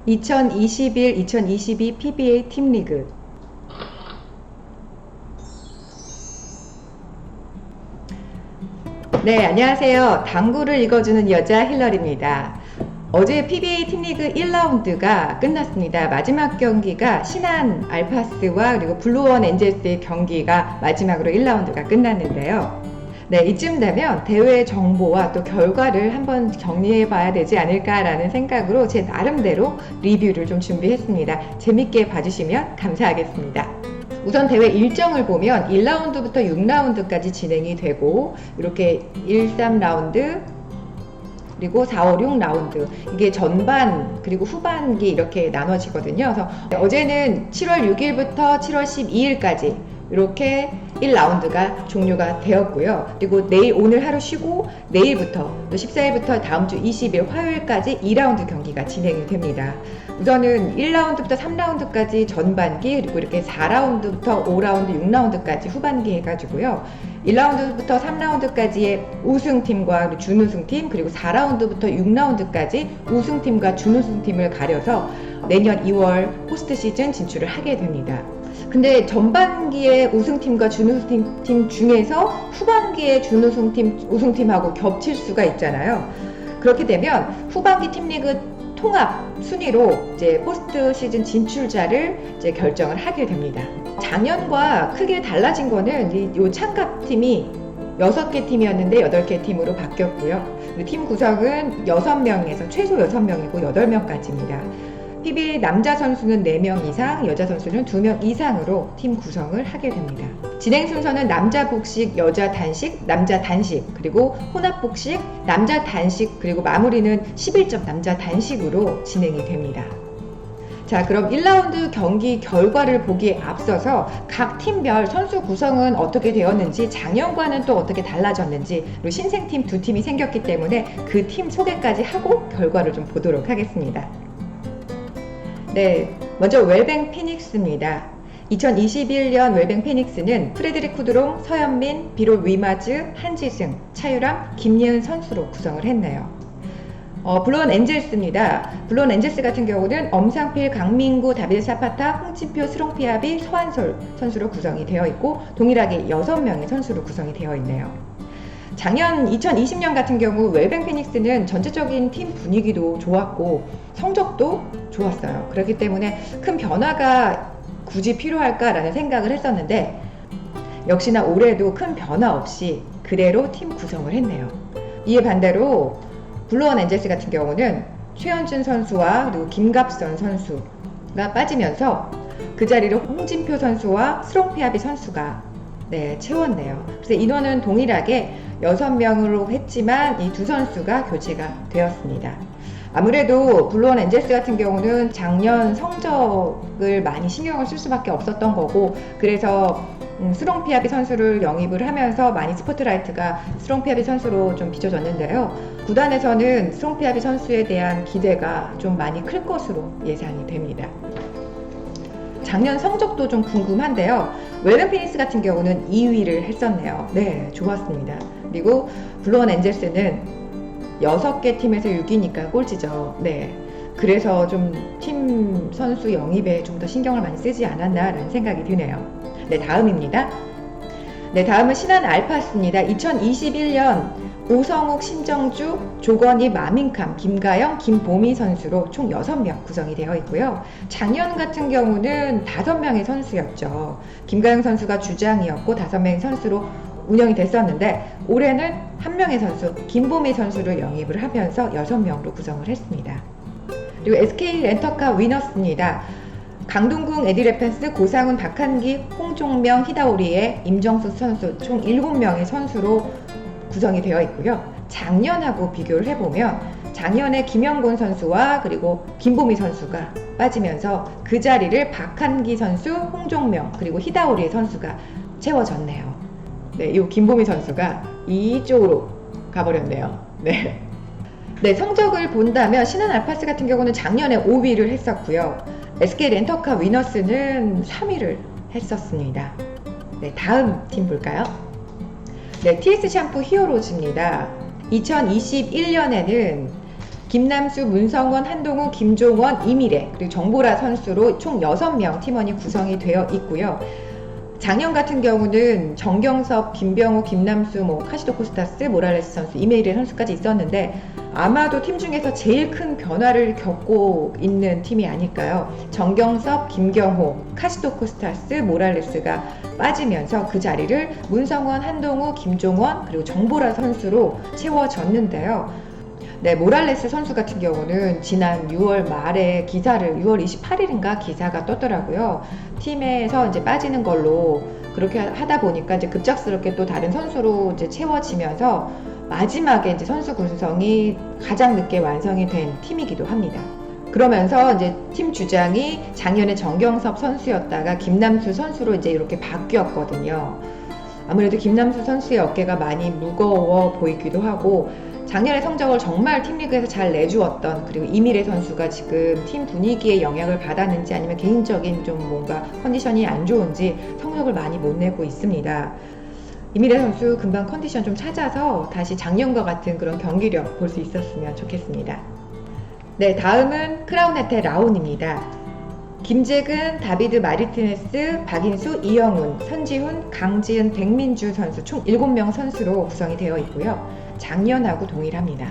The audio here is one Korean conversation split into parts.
2021-2022 PBA 팀리그. 네, 안녕하세요. 당구를 읽어주는 여자 힐러리입니다. 어제 PBA 팀리그 1라운드가 끝났습니다. 마지막 경기가 신한 알파스와 그리고 블루원 엔젤스의 경기가 마지막으로 1라운드가 끝났는데요. 네, 이쯤 되면 대회 정보와 또 결과를 한번 정리해 봐야 되지 않을까라는 생각으로 제 나름대로 리뷰를 좀 준비했습니다. 재밌게 봐주시면 감사하겠습니다. 우선 대회 일정을 보면 1라운드부터 6라운드까지 진행이 되고 이렇게 1, 3라운드 그리고 4, 5, 6라운드 이게 전반 그리고 후반기 이렇게 나눠지거든요. 그래서 어제는 7월 6일부터 7월 12일까지 이렇게 1라운드가 종료가 되었고요. 그리고 내일 오늘 하루 쉬고 내일부터 또 14일부터 다음 주 20일 화요일까지 2라운드 경기가 진행이 됩니다. 우선은 1라운드부터 3라운드까지 전반기 그리고 이렇게 4라운드부터 5라운드, 6라운드까지 후반기 해가지고요. 1라운드부터 3라운드까지의 우승팀과 준우승팀 그리고 4라운드부터 6라운드까지 우승팀과 준우승팀을 가려서 내년 2월 포스트 시즌 진출을 하게 됩니다. 근데 전반기의 우승팀과 준우승팀 중에서 후반기의 준우승팀, 우승팀하고 겹칠 수가 있잖아요. 그렇게 되면 후반기 팀리그 통합 순위로 이제 포스트 시즌 진출자를 이제 결정을 하게 됩니다. 작년과 크게 달라진 거는 이 참가팀이 6개 팀이었는데 8개 팀으로 바뀌었고요. 팀 구성은 6명에서 최소 6명이고 8명까지입니다. PBA 남자 선수는 4명 이상, 여자 선수는 2명 이상으로 팀 구성을 하게 됩니다. 진행 순서는 남자 복식, 여자 단식, 남자 단식, 그리고 혼합 복식, 남자 단식, 그리고 마무리는 11점 남자 단식으로 진행이 됩니다. 자, 그럼 1라운드 경기 결과를 보기에 앞서서 각 팀별 선수 구성은 어떻게 되었는지, 작년과는 또 어떻게 달라졌는지, 그리고 신생팀 2팀이 생겼기 때문에 그 팀 소개까지 하고 결과를 좀 보도록 하겠습니다. 네, 먼저 웰뱅 피닉스입니다. 2021년 웰뱅 피닉스는 프레드릭 쿠드롱, 서현민, 비롤 위마즈, 한지승, 차유람, 김예은 선수로 구성을 했네요. 블루원 엔젤스입니다. 블루원 엔젤스 같은 경우는 엄상필, 강민구, 다비드 사파타, 홍진표, 스롱피아비, 서한솔 선수로 구성이 되어 있고 동일하게 6명의 선수로 구성이 되어 있네요. 작년 2020년 같은 경우 웰뱅 피닉스는 전체적인 팀 분위기도 좋았고 성적도 좋았어요. 그렇기 때문에 큰 변화가 굳이 필요할까라는 생각을 했었는데 역시나 올해도 큰 변화 없이 그대로 팀 구성을 했네요. 이에 반대로 블루원 엔젤스 같은 경우는 최현준 선수와 그리고 김갑선 선수가 빠지면서 그 자리를 홍진표 선수와 스롱피아비 선수가 채웠네요. 그래서 인원은 동일하게 6명으로 했지만 이 두 선수가 교체가 되었습니다. 아무래도 블루원 엔젤스 같은 경우는 작년 성적을 많이 신경을 쓸 수밖에 없었던 거고 그래서 스롱피아비 선수를 영입을 하면서 많이 스포트라이트가 스롱피아비 선수로 좀 비춰졌는데요. 구단에서는 스롱피아비 선수에 대한 기대가 좀 많이 클 것으로 예상이 됩니다. 작년 성적도 좀 궁금한데요. 웰뱅 피닉스 같은 경우는 2위를 했었네요. 네, 좋았습니다. 그리고 블루원 엔젤스는 6개 팀에서 6위니까 꼴찌죠. 네, 그래서 좀 팀 선수 영입에 좀 더 신경을 많이 쓰지 않았나라는 생각이 드네요. 네, 다음입니다. 네, 다음은 신한 알파스입니다. 2021년 오성욱, 신정주, 조건희, 마민캄, 김가영, 김보미 선수로 총 6명 구성이 되어 있고요. 작년 같은 경우는 5명의 선수였죠. 김가영 선수가 주장이었고 5명의 선수로 운영이 됐었는데 올해는 1명의 선수, 김보미 선수를 영입을 하면서 6명으로 구성을 했습니다. 그리고 SK 렌터카 위너스입니다. 강동궁, 에디레펜스, 고상훈, 박한기, 홍종명, 히다오리의 임정수 선수 총 7명의 선수로 구성이 되어 있고요. 작년하고 비교를 해보면 작년에 김영곤 선수와 그리고 김보미 선수가 빠지면서 그 자리를 박한기 선수, 홍종명 그리고 히다오리의 선수가 채워졌네요. 네, 이 김보미 선수가 이쪽으로 가버렸네요. 네. 네, 성적을 본다면 신한 알파스 같은 경우는 작년에 5위를 했었고요. SK 렌터카 위너스는 3위를 했었습니다. 네, 다음 팀 볼까요? 네, TS 샴푸 히어로즈입니다. 2021년에는 김남수, 문성원, 한동우, 김종원, 이미래 그리고 정보라 선수로 총 6명 팀원이 구성이 되어 있고요. 작년 같은 경우는 정경섭, 김병호, 김남수, 카시도 코스타스, 모랄레스 선수, 이메일의 선수까지 있었는데 아마도 팀 중에서 제일 큰 변화를 겪고 있는 팀이 아닐까요? 정경섭, 김경호, 카시도 코스타스, 모랄레스가 빠지면서 그 자리를 문성원, 한동우, 김종원 그리고 정보라 선수로 채워졌는데요. 네, 모랄레스 선수 같은 경우는 지난 6월 말에 기사를 6월 28일인가 기사가 떴더라고요. 팀에서 이제 빠지는 걸로 그렇게 하다 보니까 이제 급작스럽게 또 다른 선수로 이제 채워지면서 마지막에 이제 선수 구성이 가장 늦게 완성이 된 팀이기도 합니다. 그러면서 이제 팀 주장이 작년에 정경섭 선수였다가 김남수 선수로 이제 이렇게 바뀌었거든요. 아무래도 김남수 선수의 어깨가 많이 무거워 보이기도 하고 작년의 성적을 정말 팀리그에서 잘 내주었던 그리고 이미래 선수가 지금 팀 분위기에 영향을 받았는지 아니면 개인적인 좀 뭔가 컨디션이 안 좋은지 성적을 많이 못 내고 있습니다. 이미래 선수 금방 컨디션 좀 찾아서 다시 작년과 같은 그런 경기력 볼 수 있었으면 좋겠습니다. 네, 다음은 크라운혜태 라온입니다. 김재근, 다비드 마르티네스, 박인수, 이영훈, 선지훈, 강지은, 백민주 선수 총 7명 선수로 구성이 되어 있고요. 작년하고 동일합니다.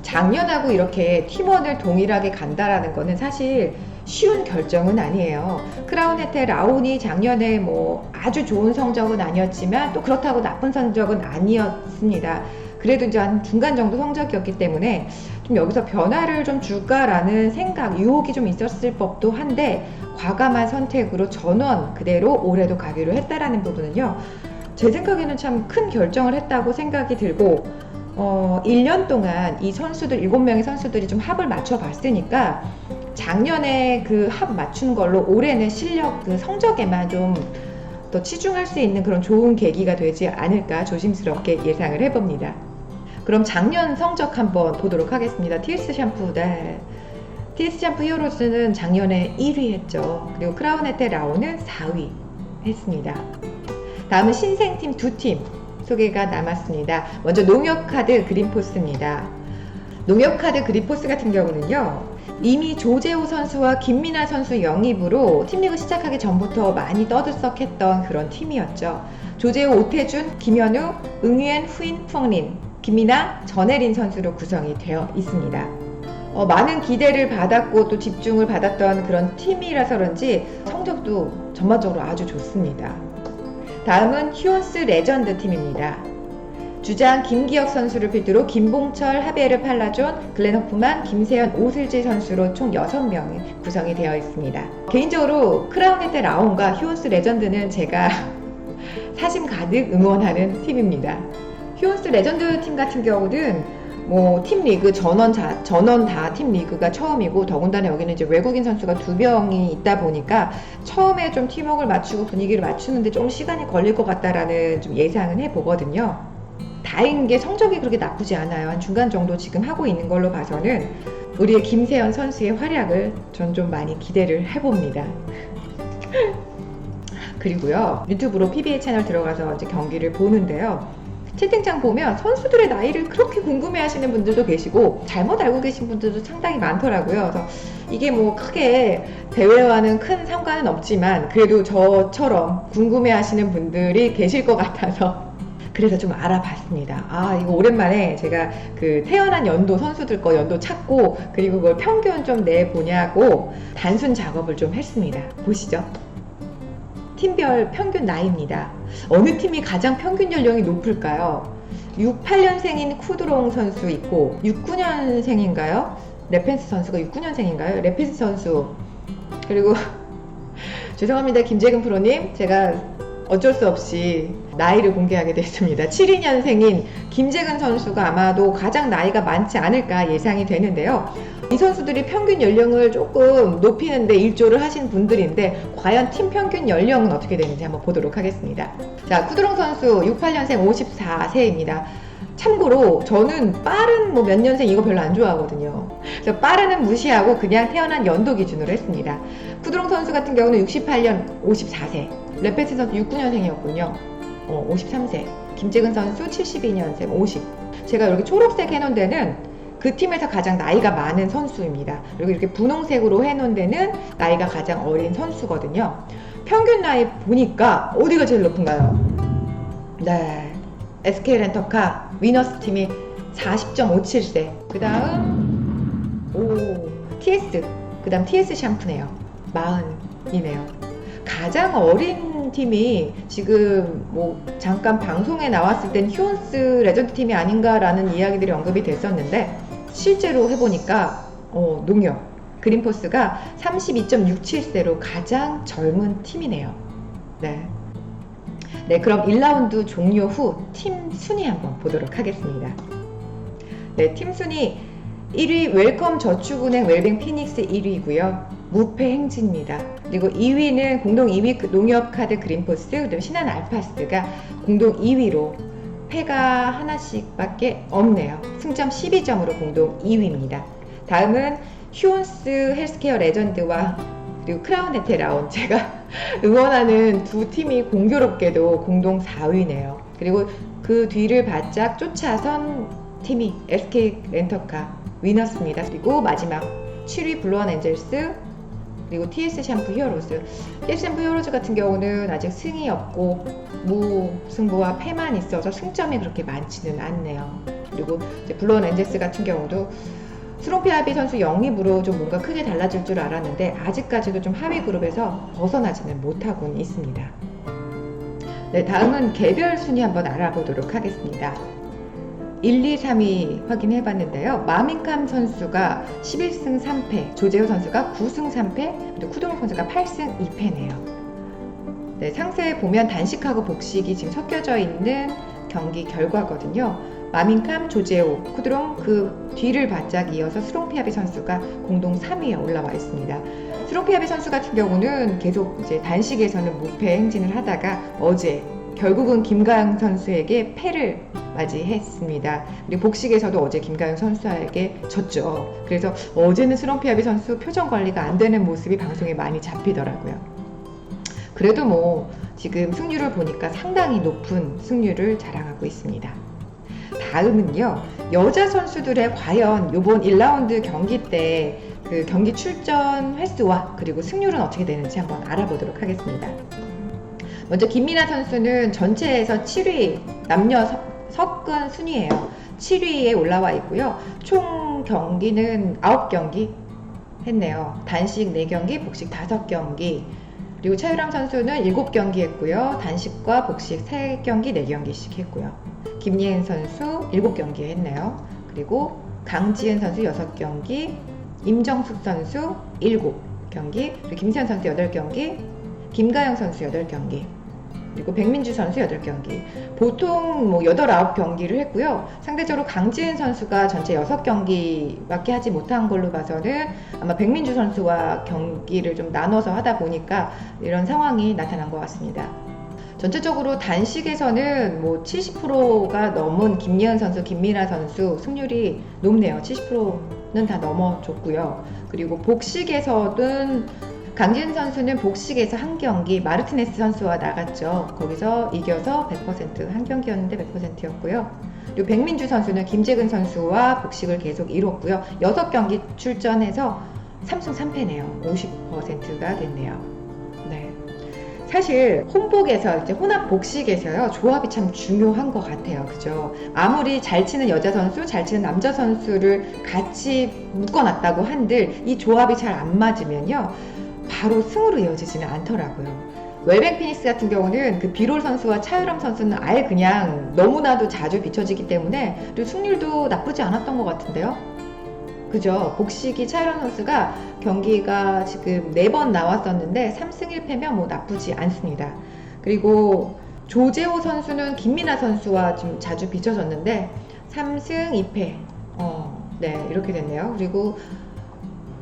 작년하고 이렇게 팀원을 동일하게 간다라는 거는 사실 쉬운 결정은 아니에요. 크라운혜태 라온이 작년에 아주 좋은 성적은 아니었지만 또 그렇다고 나쁜 성적은 아니었습니다. 그래도 이제 한 중간 정도 성적이었기 때문에 좀 여기서 변화를 좀 줄까라는 생각, 유혹이 좀 있었을 법도 한데 과감한 선택으로 전원 그대로 올해도 가기로 했다라는 부분은요. 제 생각에는 참 큰 결정을 했다고 생각이 들고 1년 동안 이 선수들 7명의 선수들이 좀 합을 맞춰 봤으니까 작년에 그 합 맞춘 걸로 올해는 실력 그 성적에만 좀 더 치중할 수 있는 그런 좋은 계기가 되지 않을까 조심스럽게 예상을 해봅니다. 그럼 작년 성적 한번 보도록 하겠습니다. TS 샴푸, 네. TS 샴푸 히어로즈는 작년에 1위 했죠. 그리고 크라운혜태 라온은 4위 했습니다. 다음은 신생팀 2팀 소개가 남았습니다. 먼저 농협카드 그린포스입니다. 농협카드 그린포스 같은 경우는요. 이미 조재호 선수와 김민아 선수 영입으로 팀리그 시작하기 전부터 많이 떠들썩했던 그런 팀이었죠. 조재호, 오태준, 김현우, 응유엔, 후인, 펑린, 김민아, 전혜린 선수로 구성이 되어 있습니다. 많은 기대를 받았고 또 집중을 받았던 그런 팀이라서 그런지 성적도 전반적으로 아주 좋습니다. 다음은 휴온스 레전드 팀입니다. 주장 김기혁 선수를 필두로 김봉철, 하베르 팔라존, 글렌 호프만, 김세현, 오슬지 선수로 총 6명이 구성이 되어 있습니다. 개인적으로 크라운혜태 라온과 휴온스 레전드는 제가 사심 가득 응원하는 팀입니다. 휴온스 레전드 팀 같은 경우는 팀 리그 전원 다 팀 리그가 처음이고 더군다나 여기는 이제 외국인 선수가 2명이 있다 보니까 처음에 좀 팀워크를 맞추고 분위기를 맞추는데 좀 시간이 걸릴 것 같다라는 좀 예상은 해보거든요. 다행인 게 성적이 그렇게 나쁘지 않아요. 한 중간 정도 지금 하고 있는 걸로 봐서는 우리의 김세현 선수의 활약을 전 좀 많이 기대를 해봅니다. 그리고요, 유튜브로 PBA 채널 들어가서 이제 경기를 보는데요. 채팅창 보면 선수들의 나이를 그렇게 궁금해 하시는 분들도 계시고 잘못 알고 계신 분들도 상당히 많더라고요. 그래서 이게 크게 대회와는 큰 상관은 없지만 그래도 저처럼 궁금해 하시는 분들이 계실 것 같아서 그래서 좀 알아봤습니다. 이거 오랜만에 제가 그 태어난 연도 선수들 거 연도 찾고 그리고 그걸 평균 좀 내보냐고 단순 작업을 좀 했습니다. 보시죠. 팀별 평균 나이입니다. 어느 팀이 가장 평균 연령이 높을까요? 68년생인 쿠드롱 선수 있고 69년생인가요? 레펜스 선수가 69년생인가요? 레펜스 선수 그리고 죄송합니다 김재근 프로님, 제가 어쩔 수 없이 나이를 공개하게 됐습니다. 72년생인 김재근 선수가 아마도 가장 나이가 많지 않을까 예상이 되는데요. 이 선수들이 평균 연령을 조금 높이는데 일조를 하신 분들인데 과연 팀 평균 연령은 어떻게 되는지 한번 보도록 하겠습니다. 자, 쿠드롱 선수 68년생 54세입니다. 참고로 저는 빠른 몇 년생 이거 별로 안 좋아하거든요. 그래서 빠른은 무시하고 그냥 태어난 연도 기준으로 했습니다. 쿠드롱 선수 같은 경우는 68년 54세, 레페트 선수 69년생이었군요. 53세, 김재근 선수 72년생 50. 제가 이렇게 초록색 해놓은 데는 그 팀에서 가장 나이가 많은 선수입니다. 그리고 이렇게 분홍색으로 해놓은 데는 나이가 가장 어린 선수거든요. 평균 나이 보니까 어디가 제일 높은가요? 네, SK 렌터카 위너스 팀이 40.57세. 그 다음 TS, 그 다음 TS 샴푸네요. 40이네요. 가장 어린 팀이 지금 뭐 잠깐 방송에 나왔을 땐 휴온스 레전드 팀이 아닌가라는 이야기들이 언급이 됐었는데, 실제로 해보니까 농협 그린포스가 32.67세로 가장 젊은 팀이네요. 네. 네, 그럼 1라운드 종료 후 팀 순위 한번 보도록 하겠습니다. 네, 팀 순위 1위 웰컴 저축은행 웰뱅 피닉스 1위고요. 무패 행진입니다. 그리고 2위는 공동 2위 농협카드 그린포스, 그리고 신한 알파스가 공동 2위로 패가 하나씩밖에 없네요. 승점 12점으로 공동 2위입니다. 다음은 휴온스 헬스케어 레전드와 그리고 크라운 에테라온, 제가 응원하는 두 팀이 공교롭게도 공동 4위네요. 그리고 그 뒤를 바짝 쫓아선 팀이 SK 렌터카 위너스입니다. 그리고 마지막 7위 블루원 엔젤스, 그리고 TS 샴푸 히어로즈. TS 샴푸 히어로즈 같은 경우는 아직 승이 없고 무승부와 패만 있어서 승점이 그렇게 많지는 않네요. 그리고 이제 블루원 엔젤스 같은 경우도 스롱피아비 선수 영입으로 좀 뭔가 크게 달라질 줄 알았는데 아직까지도 좀 하위 그룹에서 벗어나지는 못하고는 있습니다. 네, 다음은 개별 순위 한번 알아보도록 하겠습니다. 1, 2, 3위 확인해 봤는데요. 마밍캄 선수가 11승 3패, 조재호 선수가 9승 3패, 그리고 쿠동 선수가 8승 2패네요. 네, 상세에 보면 단식하고 복식이 지금 섞여져 있는 경기 결과거든요. 마밍캄, 조재호, 쿠드롱 그 뒤를 바짝 이어서 스롱피아비 선수가 공동 3위에 올라와 있습니다. 스롱피아비 선수 같은 경우는 계속 이제 단식에서는 무패 행진을 하다가 어제 결국은 김가영 선수에게 패를 맞이했습니다. 그리고 복식에서도 어제 김가영 선수에게 졌죠. 그래서 어제는 스롱피아비 선수 표정 관리가 안 되는 모습이 방송에 많이 잡히더라고요. 그래도 뭐 지금 승률을 보니까 상당히 높은 승률을 자랑하고 있습니다. 다음은요, 여자 선수들의 과연 이번 1라운드 경기 때 그 경기 출전 횟수와 그리고 승률은 어떻게 되는지 한번 알아보도록 하겠습니다. 먼저 김민아 선수는 전체에서 7위, 남녀 석근 순위예요. 7위에 올라와 있고요. 총 경기는 9경기 했네요. 단식 4경기, 복식 5경기. 그리고 차유람 선수는 7경기 했고요. 단식과 복식 3경기, 4경기씩 했고요. 김예은 선수 7경기 했네요. 그리고 강지은 선수 6경기, 임정숙 선수 7경기, 그리고 김세현 선수 8경기, 김가영 선수 8경기, 그리고 백민주 선수 8경기. 보통 뭐 8, 9경기를 했고요. 상대적으로 강지은 선수가 전체 6경기밖에 하지 못한 걸로 봐서는 아마 백민주 선수와 경기를 좀 나눠서 하다 보니까 이런 상황이 나타난 것 같습니다. 전체적으로 단식에서는 뭐 70%가 넘은 김예은 선수, 김민아 선수 승률이 높네요. 70%는 다 넘어줬고요. 그리고 복식에서는 강지은 선수는 복식에서 한 경기 마르티네스 선수와 나갔죠. 거기서 이겨서 100%, 한 경기였는데 100%였고요. 그리고 백민주 선수는 김재근 선수와 복식을 계속 이뤘고요. 6경기 출전해서 3승 3패네요. 50%가 됐네요. 네. 사실 혼복에서 이제 혼합 복식에서요, 조합이 참 중요한 것 같아요. 그죠? 아무리 잘 치는 여자 선수, 잘 치는 남자 선수를 같이 묶어놨다고 한들 이 조합이 잘 안 맞으면요, 바로 승으로 이어지지는 않더라고요. 웰뱅 피닉스 같은 경우는 그 비롤 선수와 차유람 선수는 아예 그냥 너무나도 자주 비춰지기 때문에 그리고 승률도 나쁘지 않았던 것 같은데요. 그죠? 복식이 차유람 선수가 경기가 지금 4번 나왔었는데 3승 1패면 뭐 나쁘지 않습니다. 그리고 조재호 선수는 김민아 선수와 좀 자주 비춰졌는데 3승 2패. 네, 이렇게 됐네요. 그리고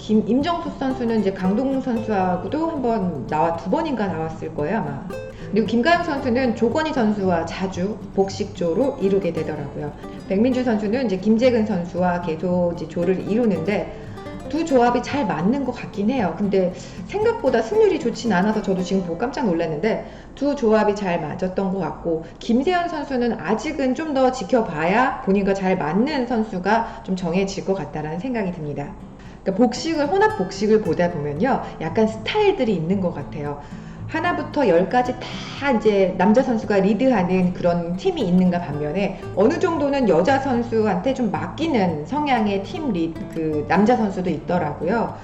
임정숙 선수는 이제 강동웅 선수하고도 한번 2번인가 나왔을 거예요, 아마. 그리고 김가영 선수는 조건희 선수와 자주 복식조로 이루게 되더라고요. 백민주 선수는 이제 김재근 선수와 계속 이제 조를 이루는데 두 조합이 잘 맞는 것 같긴 해요. 근데 생각보다 승률이 좋진 않아서 저도 지금 보고 깜짝 놀랐는데 두 조합이 잘 맞았던 것 같고, 김세현 선수는 아직은 좀 더 지켜봐야 본인과 잘 맞는 선수가 좀 정해질 것 같다라는 생각이 듭니다. 그러니까 혼합 복식을 보다 보면요, 약간 스타일들이 있는 것 같아요. 하나부터 열까지 다 이제 남자 선수가 리드하는 그런 팀이 있는가 반면에 어느 정도는 여자 선수한테 좀 맡기는 성향의 그 남자 선수도 있더라고요.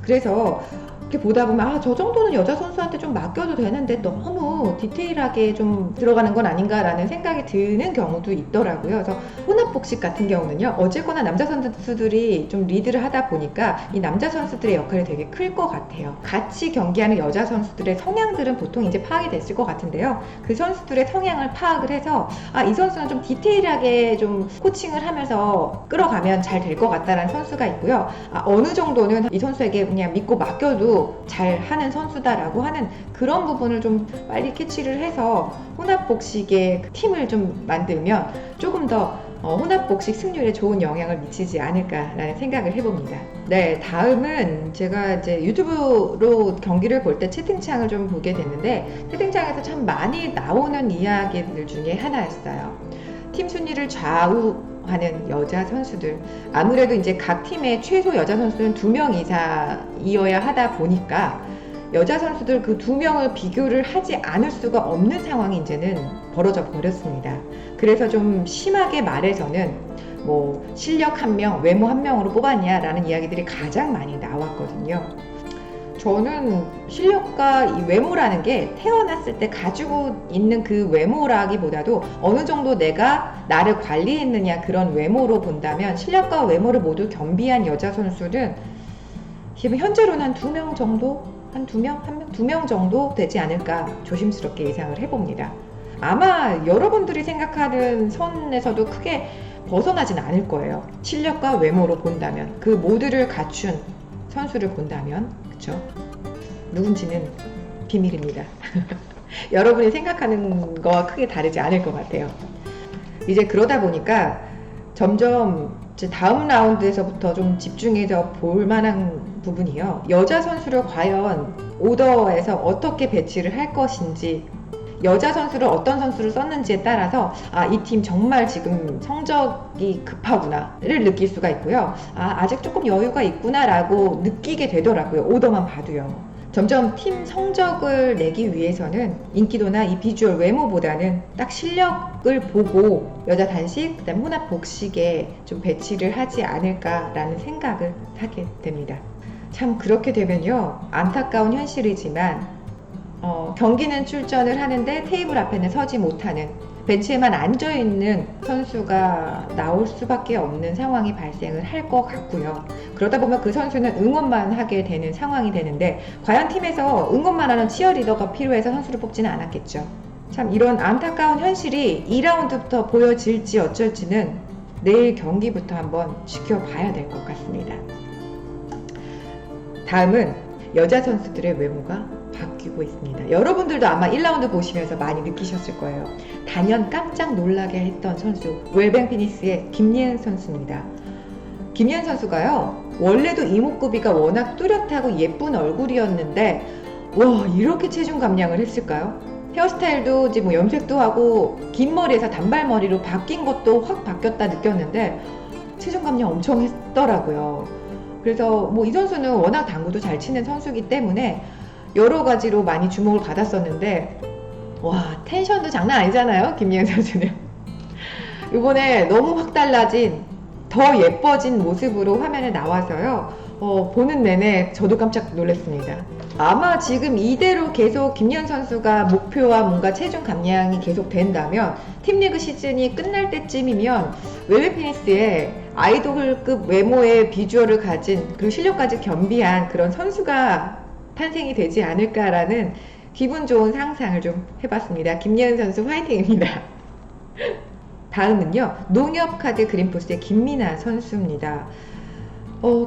그래서 이렇게 보다 보면 저 정도는 여자 선수한테 좀 맡겨도 되는데 너무 디테일하게 좀 들어가는 건 아닌가라는 생각이 드는 경우도 있더라고요. 그래서 혼합복식 같은 경우는요, 어쨌거나 남자 선수들이 좀 리드를 하다 보니까 이 남자 선수들의 역할이 되게 클 것 같아요. 같이 경기하는 여자 선수들의 성향들은 보통 이제 파악이 됐을 것 같은데요. 그 선수들의 성향을 파악을 해서 이 선수는 좀 디테일하게 좀 코칭을 하면서 끌어가면 잘 될 것 같다라는 선수가 있고요. 어느 정도는 이 선수에게 그냥 믿고 맡겨도 잘 하는 선수다라고 하는 그런 부분을 좀 빨리 캐치를 해서 혼합복식의 팀을 좀 만들면 조금 더 혼합복식 승률에 좋은 영향을 미치지 않을까라는 생각을 해봅니다. 네, 다음은 제가 이제 유튜브로 경기를 볼 때 채팅창을 좀 보게 됐는데, 채팅창에서 참 많이 나오는 이야기들 중에 하나였어요. 팀 순위를 좌우하는 여자 선수들. 아무래도 이제 각 팀의 최소 여자 선수는 2명 이상이어야 하다 보니까 여자 선수들 그 2명을 비교를 하지 않을 수가 없는 상황이 이제는 벌어져 버렸습니다. 그래서 좀 심하게 말해서는 뭐 실력 1명, 외모 1명으로 뽑았냐라는 이야기들이 가장 많이 나왔거든요. 저는 실력과 이 외모라는 게 태어났을 때 가지고 있는 그 외모라기보다도 어느 정도 내가 나를 관리했느냐, 그런 외모로 본다면 실력과 외모를 모두 겸비한 여자 선수는 현재로는 한 2명 정도? 한 2명? 2명 정도 되지 않을까 조심스럽게 예상을 해봅니다. 아마 여러분들이 생각하는 선에서도 크게 벗어나진 않을 거예요. 실력과 외모로 본다면, 그 모두를 갖춘 선수를 본다면, 그쵸? 누군지는 비밀입니다. 여러분이 생각하는 거와 크게 다르지 않을 것 같아요. 이제 그러다 보니까 점점 이제 다음 라운드에서부터 좀 집중해서 볼 만한 부분이요. 여자 선수를 과연 오더에서 어떻게 배치를 할 것인지, 여자 선수를 어떤 선수를 썼는지에 따라서 이 팀 정말 지금 성적이 급하구나를 느낄 수가 있고요. 아직 조금 여유가 있구나라고 느끼게 되더라고요. 오더만 봐도요. 점점 팀 성적을 내기 위해서는 인기도나 이 비주얼 외모보다는 딱 실력을 보고 여자 단식, 그다음 혼합 복식에 좀 배치를 하지 않을까라는 생각을 하게 됩니다. 참 그렇게 되면요, 안타까운 현실이지만 경기는 출전을 하는데 테이블 앞에는 서지 못하는, 벤치에만 앉아있는 선수가 나올 수밖에 없는 상황이 발생을 할 것 같고요. 그러다 보면 그 선수는 응원만 하게 되는 상황이 되는데, 과연 팀에서 응원만 하는 치어리더가 필요해서 선수를 뽑지는 않았겠죠. 참 이런 안타까운 현실이 2라운드부터 보여질지 어쩔지는 내일 경기부터 한번 지켜봐야 될 것 같습니다. 다음은 여자 선수들의 외모가 바뀌고 있습니다. 여러분들도 아마 1라운드 보시면서 많이 느끼셨을 거예요. 단연 깜짝 놀라게 했던 선수, 웰뱅 피닉스의 김예은 선수입니다. 김예은 선수가요, 원래도 이목구비가 워낙 뚜렷하고 예쁜 얼굴이었는데 와, 이렇게 체중 감량을 했을까요? 헤어스타일도 이제 뭐 염색도 하고 긴 머리에서 단발머리로 바뀐 것도 확 바뀌었다 느꼈는데 체중 감량 엄청 했더라고요. 그래서 뭐 이 선수는 워낙 당구도 잘 치는 선수이기 때문에 여러 가지로 많이 주목을 받았었는데, 와, 텐션도 장난 아니잖아요, 김예은 선수는. 이번에 너무 확 달라진, 더 예뻐진 모습으로 화면에 나와서요, 보는 내내 저도 깜짝 놀랐습니다. 아마 지금 이대로 계속 김예은 선수가 목표와 뭔가 체중 감량이 계속 된다면 팀리그 시즌이 끝날 때쯤이면 웰뱅 피닉스의 아이돌급 외모의 비주얼을 가진, 그리고 실력까지 겸비한 그런 선수가 탄생이 되지 않을까라는 기분 좋은 상상을 좀 해봤습니다. 김예은 선수 화이팅입니다. 다음은요, 농협카드 그린포스의 김민아 선수입니다.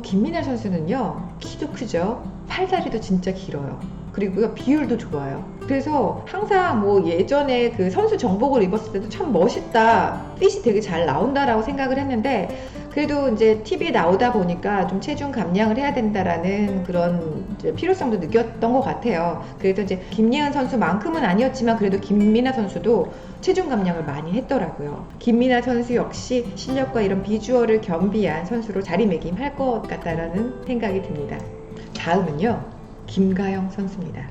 김민아 선수는요, 키도 크죠, 팔다리도 진짜 길어요. 그리고요, 비율도 좋아요. 그래서 항상 뭐 예전에 그 선수 정복을 입었을 때도 참 멋있다, 핏이 되게 잘 나온다라고 생각을 했는데, 그래도 이제 TV에 나오다 보니까 좀 체중 감량을 해야 된다라는 그런 이제 필요성도 느꼈던 것 같아요. 그래서 이제 김예은 선수만큼은 아니었지만 그래도 김민아 선수도 체중 감량을 많이 했더라고요. 김민아 선수 역시 실력과 이런 비주얼을 겸비한 선수로 자리매김할 것 같다라는 생각이 듭니다. 다음은요, 김가영 선수입니다.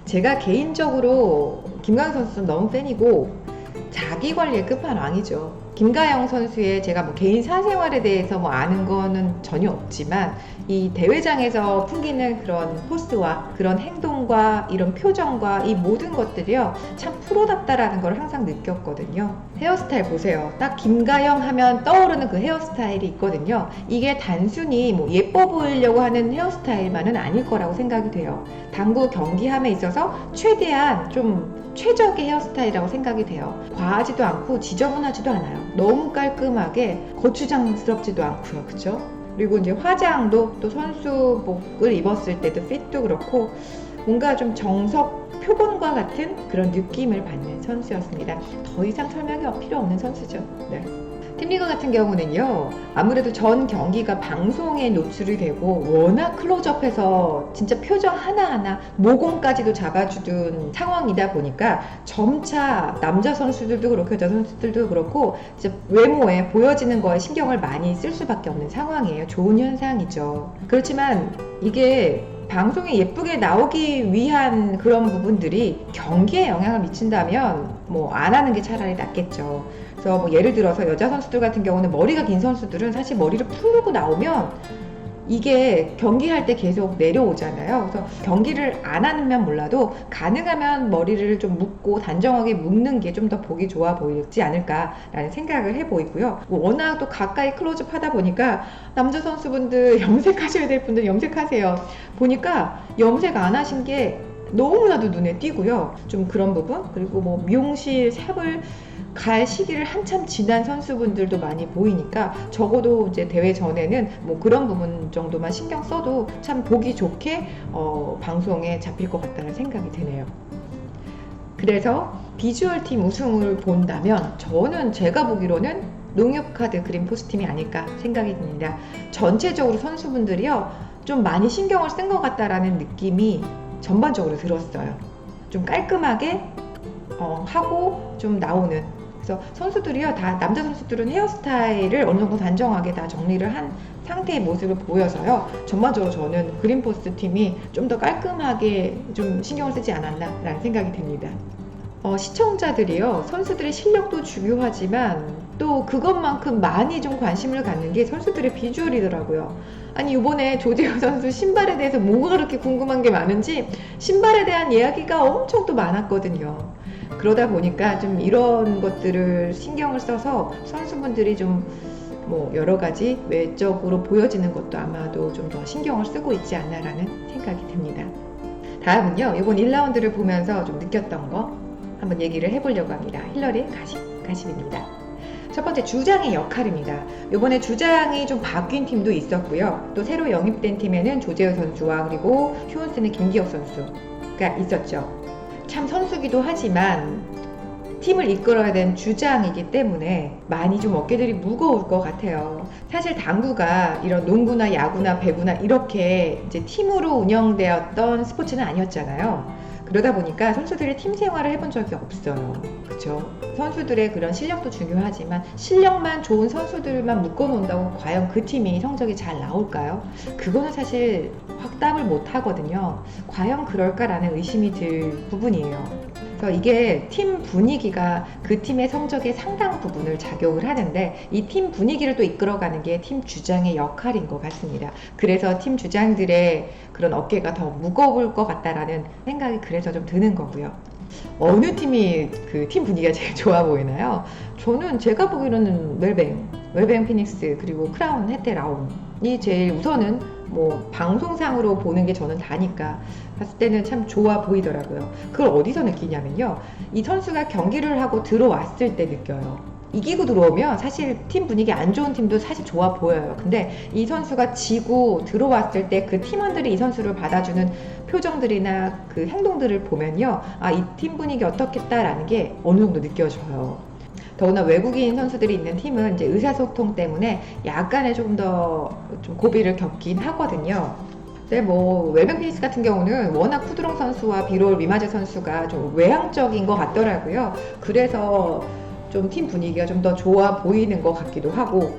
제가 개인적으로 김가영 선수 너무 팬이고 자기 관리의 끝판왕이죠. 김가영 선수의 제가 뭐 개인 사생활에 대해서 뭐 아는 거는 전혀 없지만 이 대회장에서 풍기는 그런 포스와 그런 행동과 이런 표정과 이 모든 것들이요 참 프로답다라는 걸 항상 느꼈거든요. 헤어스타일 보세요. 딱 김가영 하면 떠오르는 그 헤어스타일이 있거든요. 이게 단순히 뭐 예뻐 보이려고 하는 헤어스타일만은 아닐 거라고 생각이 돼요. 당구 경기함에 있어서 최대한 좀 최적의 헤어스타일이라고 생각이 돼요. 과하지도 않고 지저분하지도 않아요. 너무 깔끔하게 거추장스럽지도 않고요. 그쵸? 그리고 이제 화장도 또 선수복을 입었을 때도 핏도 그렇고 뭔가 좀 정석 표본과 같은 그런 느낌을 받는 선수였습니다. 더 이상 설명이 필요 없는 선수죠. 네. 팀리그 같은 경우는요, 아무래도 전 경기가 방송에 노출이 되고 워낙 클로즈업해서 진짜 표정 하나하나 모공까지도 잡아주던 상황이다 보니까 점차 남자 선수들도 그렇고 여자 선수들도 그렇고 이제 외모에 보여지는 거에 신경을 많이 쓸 수밖에 없는 상황이에요. 좋은 현상이죠. 그렇지만 이게 방송에 예쁘게 나오기 위한 그런 부분들이 경기에 영향을 미친다면 뭐 안 하는 게 차라리 낫겠죠. 그래서 뭐 예를 들어서 여자 선수들 같은 경우는 머리가 긴 선수들은 사실 머리를 풀고 나오면 이게 경기할 때 계속 내려오잖아요. 그래서 경기를 안 하면 몰라도 가능하면 머리를 좀 묶고 단정하게 묶는 게 좀 더 보기 좋아 보이지 않을까라는 생각을 해보이고요. 워낙 또 가까이 클로즈업 하다 보니까 남자 선수분들 염색하셔야 될 분들 염색하세요. 보니까 염색 안 하신 게 너무나도 눈에 띄고요. 좀 그런 부분, 그리고 뭐 미용실 샵을 갈 시기를 한참 지난 선수분들도 많이 보이니까 적어도 이제 대회 전에는 뭐 그런 부분 정도만 신경 써도 참 보기 좋게 방송에 잡힐 것 같다는 생각이 드네요. 그래서 비주얼 팀 우승을 본다면 저는 제가 보기로는 농협카드 그린포스 팀이 아닐까 생각이 듭니다. 전체적으로 선수분들이요 좀 많이 신경을 쓴 것 같다라는 느낌이 전반적으로 들었어요. 좀 깔끔하게 하고 좀 나오는. 그래서 선수들이요 다 남자 선수들은 헤어스타일을 어느 정도 단정하게 다 정리를 한 상태의 모습을 보여서요 전반적으로 저는 그린포스 팀이 좀 더 깔끔하게 좀 신경을 쓰지 않았나 라는 생각이 듭니다. 시청자들이요 선수들의 실력도 중요하지만 또 그것만큼 많이 좀 관심을 갖는 게 선수들의 비주얼이더라고요. 아니 이번에 조재호 선수 신발에 대해서 뭐가 그렇게 궁금한 게 많은지 신발에 대한 이야기가 엄청 또 많았거든요. 그러다 보니까 좀 이런 것들을 신경을 써서 선수분들이 좀 뭐 여러 가지 외적으로 보여지는 것도 아마도 좀 더 신경을 쓰고 있지 않나라는 생각이 듭니다. 다음은요 이번 1라운드를 보면서 좀 느꼈던 거 한번 얘기를 해보려고 합니다. 힐러리 가십입니다. 첫 번째 주장의 역할입니다. 이번에 주장이 좀 바뀐 팀도 있었고요. 또 새로 영입된 팀에는 조재호 선수와 그리고 휴원스는 김기혁 선수가 있었죠. 참 선수기도 하지만 팀을 이끌어야 되는 주장이기 때문에 많이 좀 어깨들이 무거울 것 같아요. 사실 당구가 이런 농구나 야구나 배구나 이렇게 이제 팀으로 운영되었던 스포츠는 아니었잖아요. 그러다 보니까 선수들이 팀 생활을 해본 적이 없어요. 그쵸? 선수들의 그런 실력도 중요하지만 실력만 좋은 선수들만 묶어놓는다고 과연 그 팀이 성적이 잘 나올까요? 그거는 사실 확답을 못 하거든요. 과연 그럴까라는 의심이 들 부분이에요. 그래서 이게 팀 분위기가 그 팀의 성적의 상당 부분을 작용을 하는데 이 팀 분위기를 또 이끌어가는 게 팀 주장의 역할인 것 같습니다. 그래서 팀 주장들의 그런 어깨가 더 무거울 것 같다라는 생각이 그래서 좀 드는 거고요. 어느 팀이 그 팀 분위기가 제일 좋아 보이나요? 저는 제가 보기로는 웰뱅 피닉스 그리고 크라운 해태라운이 제일 우선은 뭐 방송상으로 보는 게 저는 다니까 봤을 때는 참 좋아 보이더라고요. 그걸 어디서 느끼냐면요. 이 선수가 경기를 하고 들어왔을 때 느껴요. 이기고 들어오면 사실 팀 분위기 안 좋은 팀도 사실 좋아 보여요. 근데 이 선수가 지고 들어왔을 때 그 팀원들이 이 선수를 받아주는 표정들이나 그 행동들을 보면요. 아, 이 팀 분위기 어떻겠다라는 게 어느 정도 느껴져요. 더구나 외국인 선수들이 있는 팀은 이제 의사소통 때문에 약간의 조금 더 좀 고비를 겪긴 하거든요. 근데 뭐 웰뱅 피닉스 같은 경우는 워낙 쿠드롱 선수와 비롤 위마즈 선수가 좀 외향적인 것 같더라고요. 그래서 좀 팀 분위기가 좀 더 좋아 보이는 것 같기도 하고,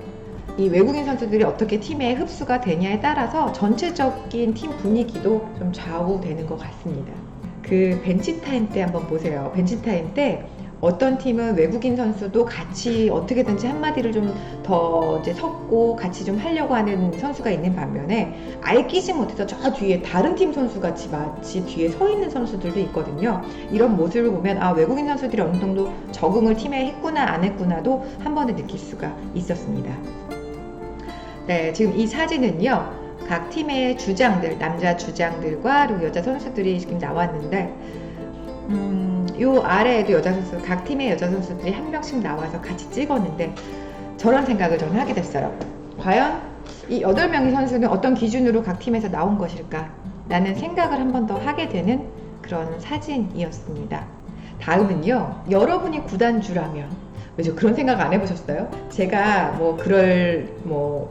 이 외국인 선수들이 어떻게 팀에 흡수가 되냐에 따라서 전체적인 팀 분위기도 좀 좌우되는 것 같습니다. 그 벤치 타임 때 한번 보세요. 벤치 타임 때 어떤 팀은 외국인 선수도 같이 어떻게든지 한마디를 좀 더 이제 섞고 같이 좀 하려고 하는 선수가 있는 반면에 아예 끼지 못해서 저 뒤에 다른 팀 선수 같이 마치 뒤에 서 있는 선수들도 있거든요. 이런 모습을 보면 아, 외국인 선수들이 어느 정도 적응을 팀에 했구나 안 했구나도 한 번에 느낄 수가 있었습니다. 네, 지금 이 사진은요, 각 팀의 주장들, 남자 주장들과 그리고 여자 선수들이 지금 나왔는데, 요 아래에도 여자 선수, 각 팀의 여자 선수들이 한 명씩 나와서 같이 찍었는데, 저런 생각을 저는 하게 됐어요. 과연 이 8명의 선수는 어떤 기준으로 각 팀에서 나온 것일까? 라는 생각을 한 번 더 하게 되는 그런 사진이었습니다. 다음은요, 여러분이 구단주라면, 왜죠? 그런 생각 안 해보셨어요? 제가 뭐 그럴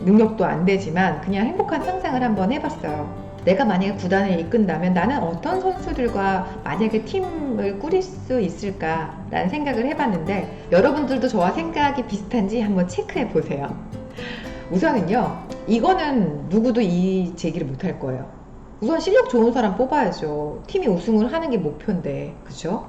능력도 안 되지만 그냥 행복한 상상을 한번 해봤어요. 내가 만약에 구단을 이끈다면 나는 어떤 선수들과 만약에 팀을 꾸릴 수 있을까라는 생각을 해봤는데, 여러분들도 저와 생각이 비슷한지 한번 체크해 보세요. 우선은요, 이거는 누구도 이 제기를 못할 거예요. 우선 실력 좋은 사람 뽑아야죠. 팀이 우승을 하는 게 목표인데, 그죠?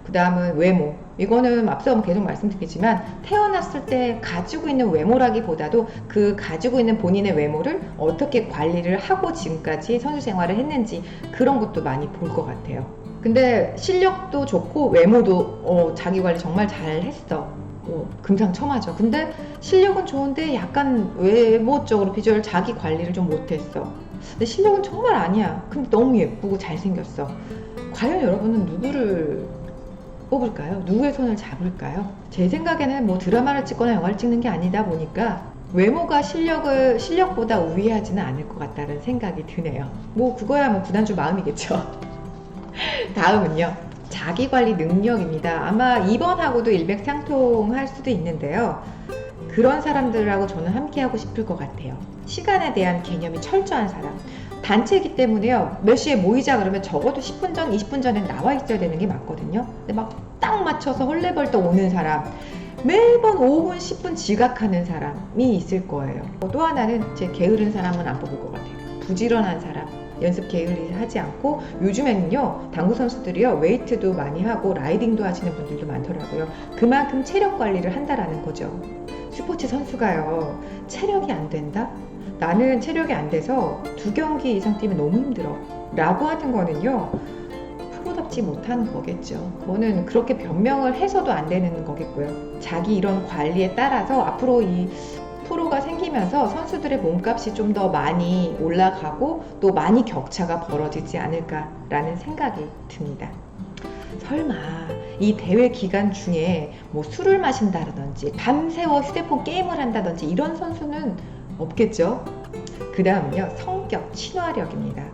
그 다음은 외모. 이거는 앞서 계속 말씀드리지만 태어났을 때 가지고 있는 외모라기보다도 그 가지고 있는 본인의 외모를 어떻게 관리를 하고 지금까지 선수 생활을 했는지, 그런 것도 많이 볼 것 같아요. 근데 실력도 좋고 외모도 자기 관리 정말 잘 했어. 금상첨화죠. 근데 실력은 좋은데 약간 외모적으로 비주얼 자기 관리를 좀 못했어. 근데 실력은 정말 아니야. 근데 너무 예쁘고 잘생겼어. 과연 여러분은 누구를 뽑을까요? 누구의 손을 잡을까요? 제 생각에는 뭐 드라마를 찍거나 영화를 찍는 게 아니다 보니까 외모가 실력보다 우위하지는 않을 것 같다는 생각이 드네요. 뭐 그거야 뭐 구단주 마음이겠죠. 다음은요, 자기관리 능력입니다. 아마 이번하고도 일맥상통할 수도 있는데요, 그런 사람들하고 저는 함께하고 싶을 것 같아요. 시간에 대한 개념이 철저한 사람. 단체이기 때문에요, 몇 시에 모이자 그러면 적어도 10분 전, 20분 전에 나와 있어야 되는 게 맞거든요. 근데 막 딱 맞춰서 헐레벌떡 오는 사람, 매번 5분, 10분 지각하는 사람이 있을 거예요. 또 하나는 제 게으른 사람은 안 뽑을 것 같아요. 부지런한 사람, 연습 게을리하지 않고, 요즘에는요 당구 선수들이요 웨이트도 많이 하고 라이딩도 하시는 분들도 많더라고요. 그만큼 체력 관리를 한다라는 거죠. 스포츠 선수가요, 체력이 안 된다? 나는 체력이 안 돼서 2경기 이상 뛰면 너무 힘들어 라고 하는 거는요, 프로답지 못하는 거겠죠. 그거는 그렇게 변명을 해서도 안 되는 거겠고요. 자기 이런 관리에 따라서 앞으로 이 프로가 생기면서 선수들의 몸값이 좀 더 많이 올라가고 또 많이 격차가 벌어지지 않을까라는 생각이 듭니다. 설마 이 대회 기간 중에 뭐 술을 마신다든지 밤새워 휴대폰 게임을 한다든지 이런 선수는 없겠죠. 그 다음은요, 성격, 친화력입니다.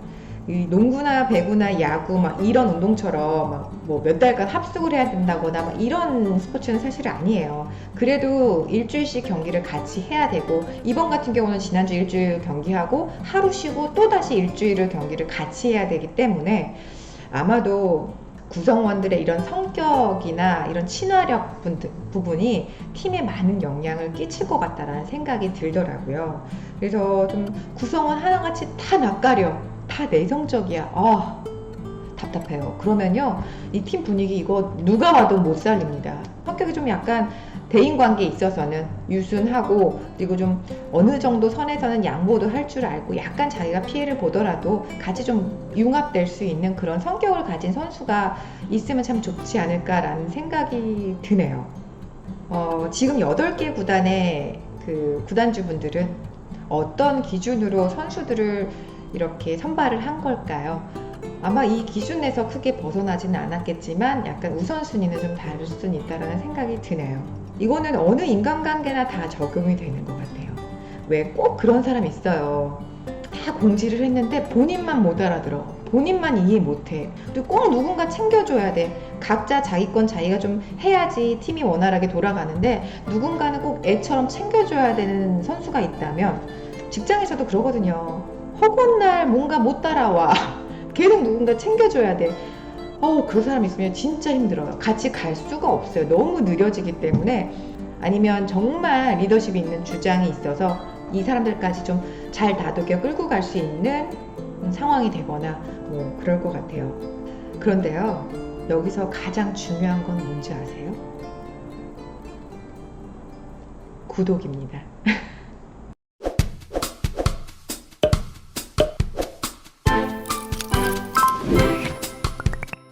이 농구나 배구나 야구 막 이런 운동처럼 막 뭐 몇 달간 합숙을 해야 된다거나 막 이런 스포츠는 사실 아니에요. 그래도 일주일씩 경기를 같이 해야 되고, 이번 같은 경우는 지난주 일주일 경기하고 하루 쉬고 또 다시 일주일을 경기를 같이 해야 되기 때문에 아마도 구성원들의 이런 성격이나 이런 친화력 부분이 팀에 많은 영향을 끼칠 것 같다라는 생각이 들더라고요. 그래서 좀 구성원 하나같이 다 낯가려, 다 내성적이야. 답답해요. 그러면요, 이 팀 분위기 이거 누가 와도 못 살립니다. 성격이 좀 약간 대인관계에 있어서는 유순하고, 그리고 좀 어느 정도 선에서는 양보도 할 줄 알고, 약간 자기가 피해를 보더라도 같이 좀 융합될 수 있는 그런 성격을 가진 선수가 있으면 참 좋지 않을까라는 생각이 드네요. 지금 8개 구단의 그 구단주분들은 어떤 기준으로 선수들을 이렇게 선발을 한 걸까요? 아마 이 기준에서 크게 벗어나지는 않았겠지만 약간 우선순위는 좀 다를 수는 있다는 생각이 드네요. 이거는 어느 인간관계나 다 적용이 되는 것 같아요. 왜 꼭 그런 사람이 있어요. 다 공지를 했는데 본인만 못 알아들어. 본인만 이해 못해. 그리고 꼭 누군가 챙겨줘야 돼. 각자 자기 건 자기가 좀 해야지 팀이 원활하게 돌아가는데 누군가는 꼭 애처럼 챙겨줘야 되는 선수가 있다면 직장에서도 그러거든요. 허구한 날 뭔가 못 따라와. 계속 누군가 챙겨줘야 돼. 그런 사람 있으면 진짜 힘들어요. 같이 갈 수가 없어요. 너무 느려지기 때문에. 아니면 정말 리더십이 있는 주장이 있어서 이 사람들까지 좀 잘 다독여 끌고 갈 수 있는 상황이 되거나 뭐 그럴 것 같아요. 그런데요, 여기서 가장 중요한 건 뭔지 아세요? 구독입니다.